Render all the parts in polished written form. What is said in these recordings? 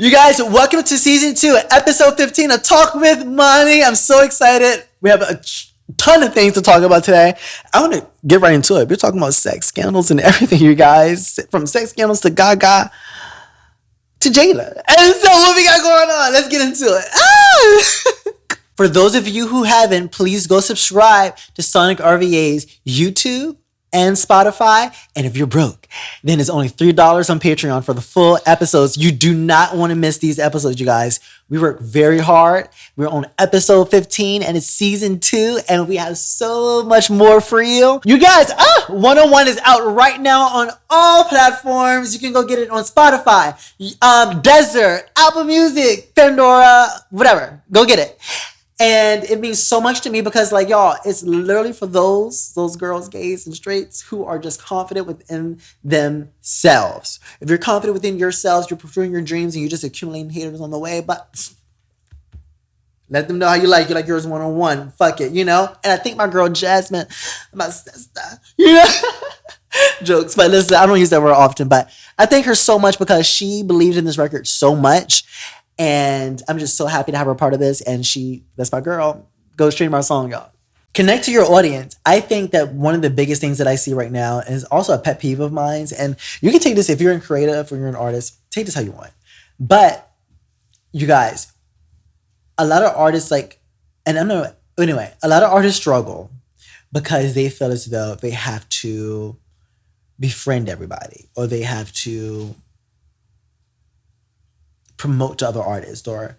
You guys, welcome to season 2, episode 15 of Talk with Money. I'm so excited. We have a ton of things to talk about today. I want to get right into it. We're talking about sex scandals and everything, you guys. From sex scandals to Gaga to Jada. And so what we got going on? Let's get into it. For those of you who haven't, please go subscribe to SONIQ RVA's YouTube and Spotify. And if you're broke, then it's only $3 on Patreon for the full episodes. You do not want to miss these episodes, you guys. We work very hard. We're on episode 15 and it's season 2 and we have so much more for you. You guys, 101 is out right now on all platforms. You can go get it on Spotify, Desert, Apple Music, Pandora, whatever. Go get it. And it means so much to me because, like, y'all, it's literally for those girls, gays, and straights who are just confident within themselves. If you're confident within yourselves, you're pursuing your dreams, and you're just accumulating haters on the way, but let them know how you like yours one-on-one. Fuck it, you know? And I think my girl Jasmine, my sister, you know? Jokes, but listen, I don't use that word often, but I thank her so much because she believed in this record so much. And I'm just so happy to have her part of this. And that's my girl. Go stream our song, y'all. Connect to your audience. I think that one of the biggest things that I see right now is also a pet peeve of mine. And you can take this if you're in creative or you're an artist, take this how you want. But you guys, a lot of artists a lot of artists struggle because they feel as though they have to befriend everybody or they have to promote to other artists. Or,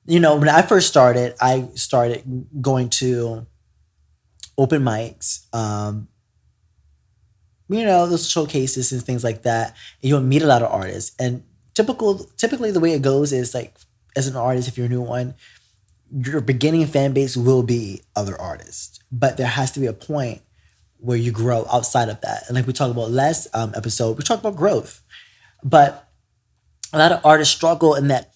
you know, when I first started, I started going to open mics, you know, those showcases and things like that. And you'll meet a lot of artists. And typically the way it goes is like, as an artist, if you're a new one, your beginning fan base will be other artists. But there has to be a point where you grow outside of that. And like we talked about last episode, we talked about growth. But a lot of artists struggle in that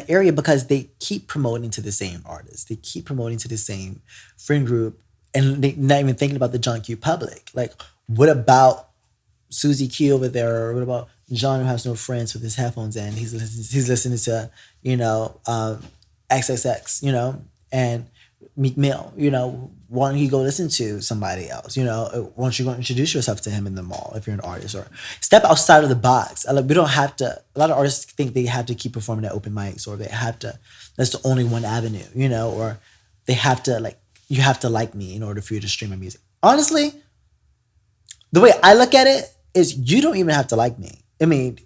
area because they keep promoting to the same artists. They keep promoting to the same friend group, and they're not even thinking about the John Q public. Like, what about Susie Q over there? Or what about John who has no friends with his headphones in? He's listening to, you know, XXX, you know, and Meek Mill, you know. Why don't you go listen to somebody else? You know, why don't you go introduce yourself to him in the mall if you're an artist, or step outside of the box. We don't have to. A lot of artists think they have to keep performing at open mics, or they have to. That's the only one avenue, you know, or they have to you have to like me in order for you to stream my music. Honestly, the way I look at it is you don't even have to like me. I mean,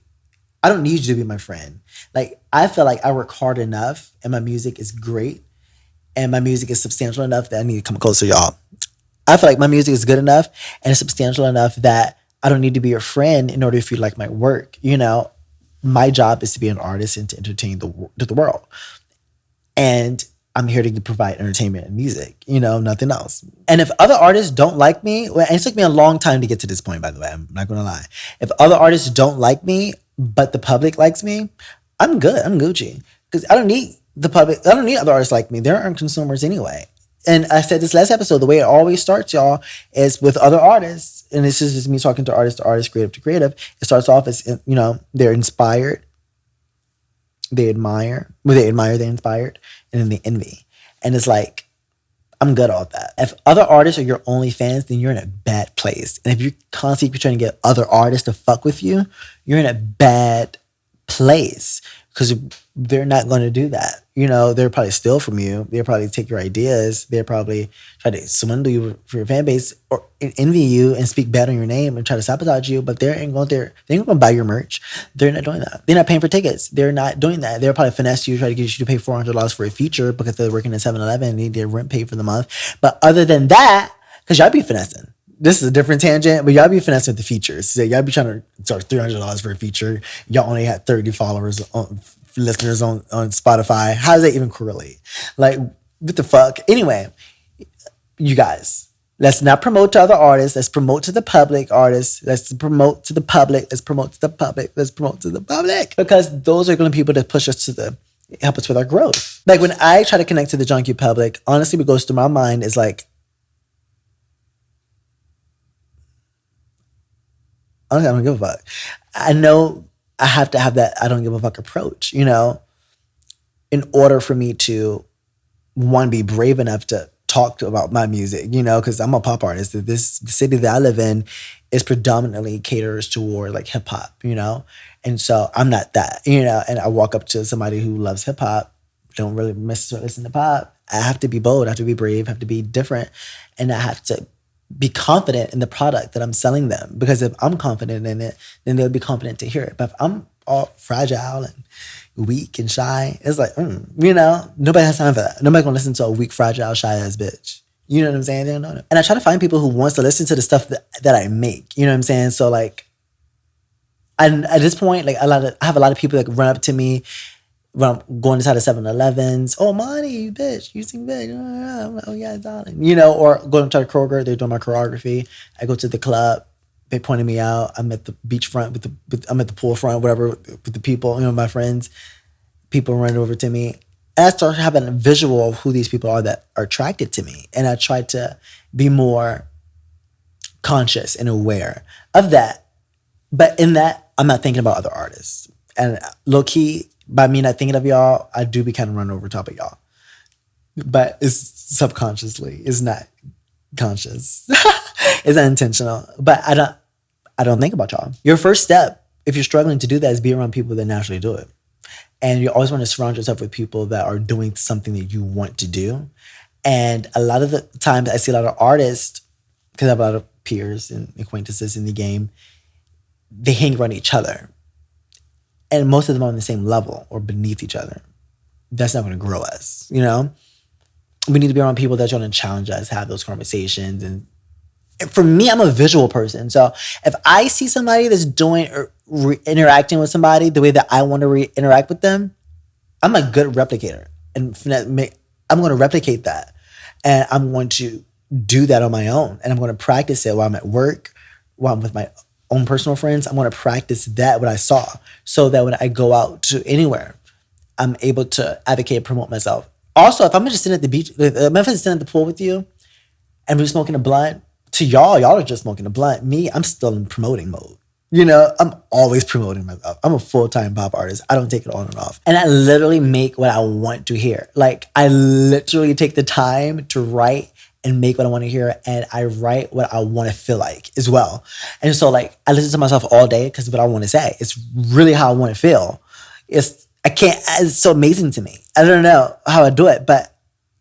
I don't need you to be my friend. Like, I feel like I work hard enough and my music is great. And my music is substantial enough that I need to come closer, y'all. I feel like my music is good enough and it's substantial enough that I don't need to be your friend in order for you to like my work. You know, my job is to be an artist and to entertain the world. And I'm here to provide entertainment and music, you know, nothing else. And if other artists don't like me, and it took me a long time to get to this point, by the way, I'm not going to lie. If other artists don't like me, but the public likes me, I'm good. I'm Gucci. Because I don't need the public. I don't need other artists like me. There aren't consumers anyway. And I said this last episode, the way it always starts, y'all, is with other artists. And this is just me talking to artist, creative to creative. It starts off as, you know, they're inspired. They admire, they inspired, and then they envy. And it's like, I'm good at all that. If other artists are your only fans, then you're in a bad place. And if you're constantly trying to get other artists to fuck with you, you're in a bad place. Because they're not going to do that. You know, they'll probably steal from you. They'll probably take your ideas. They'll probably try to swindle you for your fan base or envy you and speak bad on your name and try to sabotage you. But they ain't going to buy your merch. They're not doing that. They're not paying for tickets. They're not doing that. They'll probably finesse you, try to get you to pay $400 for a feature because they're working at 7-Eleven and need their rent paid for the month. But other than that, because y'all be finessing. This is a different tangent, but y'all be finessing with the features. So y'all be trying to charge $300 for a feature. Y'all only had 30 listeners on Spotify. How does that even correlate? Like, what the fuck? Anyway, you guys, let's not promote to other artists. Let's promote to the public artists. Let's promote to the public. Let's promote to the public. Let's promote to the public. Because those are going to be people that push us help us with our growth. Like, when I try to connect to the John Q public, honestly, what goes through my mind is like, honestly, I don't give a fuck. I know I have to have that I don't give a fuck approach, you know, in order for me to, one, be brave enough to talk about my music, you know, because I'm a pop artist. This the city that I live in is predominantly caters toward like hip hop, you know, and so I'm not that, you know. And I walk up to somebody who loves hip hop, don't really necessarily listen to pop. I have to be bold, I have to be brave, I have to be different, and I have to be confident in the product that I'm selling them. Because if I'm confident in it, then they'll be confident to hear it. But if I'm all fragile and weak and shy, it's like, you know, nobody has time for that. Nobody gonna listen to a weak, fragile, shy ass bitch. You know what I'm saying? They don't know. And I try to find people who wants to listen to the stuff that I make. You know what I'm saying? So like, and at this point, like I have a lot of people that run up to me when I'm going inside of 7-Elevens. Oh, Monty, bitch, you sing big. I'm like, oh yeah, darling. You know, or going to the Kroger, they're doing my choreography. I go to the club, they pointed me out. I'm at the beachfront I'm at the pool front, whatever, with the people, you know, my friends. People run over to me. And I start having a visual of who these people are that are attracted to me. And I try to be more conscious and aware of that. But in that, I'm not thinking about other artists. And low key, by me not thinking of y'all, I do be kind of running over top of y'all. But it's subconsciously. It's not conscious. It's not intentional. But I don't think about y'all. Your first step, if you're struggling to do that, is be around people that naturally do it. And you always want to surround yourself with people that are doing something that you want to do. And a lot of the times I see a lot of artists, because I have a lot of peers and acquaintances in the game, they hang around each other. And most of them are on the same level or beneath each other. That's not going to grow us, you know? We need to be around people that are going to challenge us, have those conversations. And for me, I'm a visual person. So if I see somebody that's doing or interacting with somebody the way that I want to interact with them, I'm a good replicator. And I'm going to replicate that. And I'm going to do that on my own. And I'm going to practice it while I'm at work, while I'm with my own personal friends. I'm going to practice that, what I saw, so that when I go out to anywhere, I'm able to advocate and promote myself. Also, if I'm just sitting at the beach, if I'm just sitting at the pool with you and we're smoking a blunt, to y'all are just smoking a blunt. Me, I'm still in promoting mode. You know, I'm always promoting myself. I'm a full-time pop artist. I don't take it on and off. And I literally make what I want to hear. Like, I literally take the time to write and make what I want to hear. And I write what I want to feel like as well. And so, like, I listen to myself all day because what I want to say. It's really how I want to feel. It's so amazing to me. I don't know how I do it, but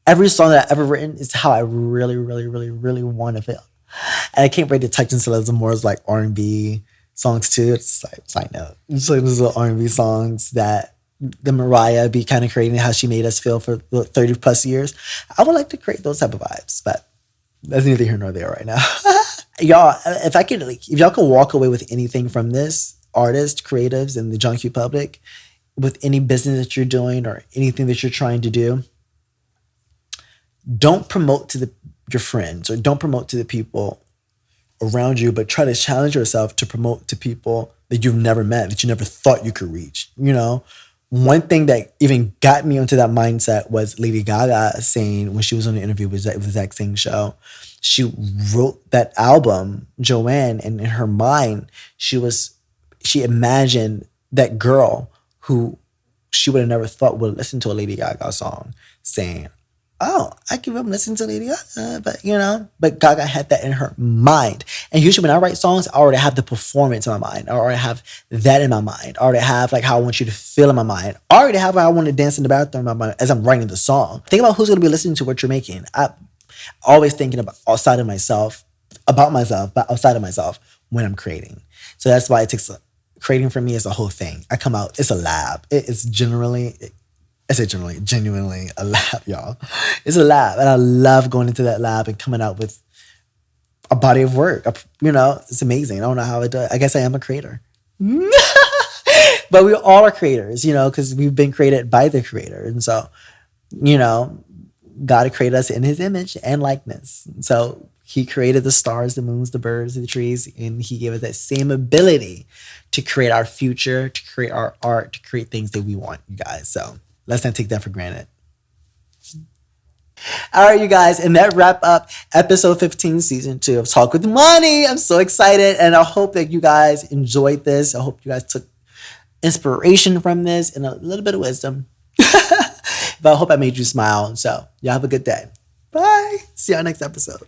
every song that I've ever written is how I really, really, really, really want to feel. And I can't wait to touch into some more like R&B songs too. It's like, side note. It's like those little R&B songs that the Mariah be kind of creating, how she made us feel for 30 plus years. I would like to create those type of vibes, but that's neither here nor there right now. Y'all, if y'all could walk away with anything from this, artists, creatives, and the John Q public, with any business that you're doing or anything that you're trying to do, don't promote to your friends or don't promote to the people around you, but try to challenge yourself to promote to people that you've never met, that you never thought you could reach. You know, one thing that even got me onto that mindset was Lady Gaga saying when she was on the interview with the Zach Singh show, she wrote that album, Joanne, and in her mind, she imagined that girl who she would have never thought would listen to a Lady Gaga song saying, oh, I give up listening to Lady Gaga, but Gaga had that in her mind. And usually when I write songs, I already have the performance in my mind. I already have that in my mind. I already have like how I want you to feel in my mind. I already have how I want to dance in the bathroom in my mind as I'm writing the song. Think about who's going to be listening to what you're making. I'm always thinking about outside of myself, about myself, but outside of myself when I'm creating. So that's why creating for me is a whole thing. I come out, it's a lab. It's genuinely a lab, y'all. It's a lab. And I love going into that lab and coming out with a body of work. It's amazing. I don't know how I do it. I guess I am a creator. But we all are creators, because we've been created by the creator. And so, God created us in his image and likeness. So he created the stars, the moons, the birds, the trees, and he gave us that same ability to create our future, to create our art, to create things that we want, you guys. So let's not take that for granted. All right, you guys, and that wrap up episode 15, season 2 of Talk with Money. I'm so excited, and I hope that you guys enjoyed this. I hope you guys took inspiration from this and a little bit of wisdom. But I hope I made you smile. So y'all have a good day. Bye. See y'all next episode.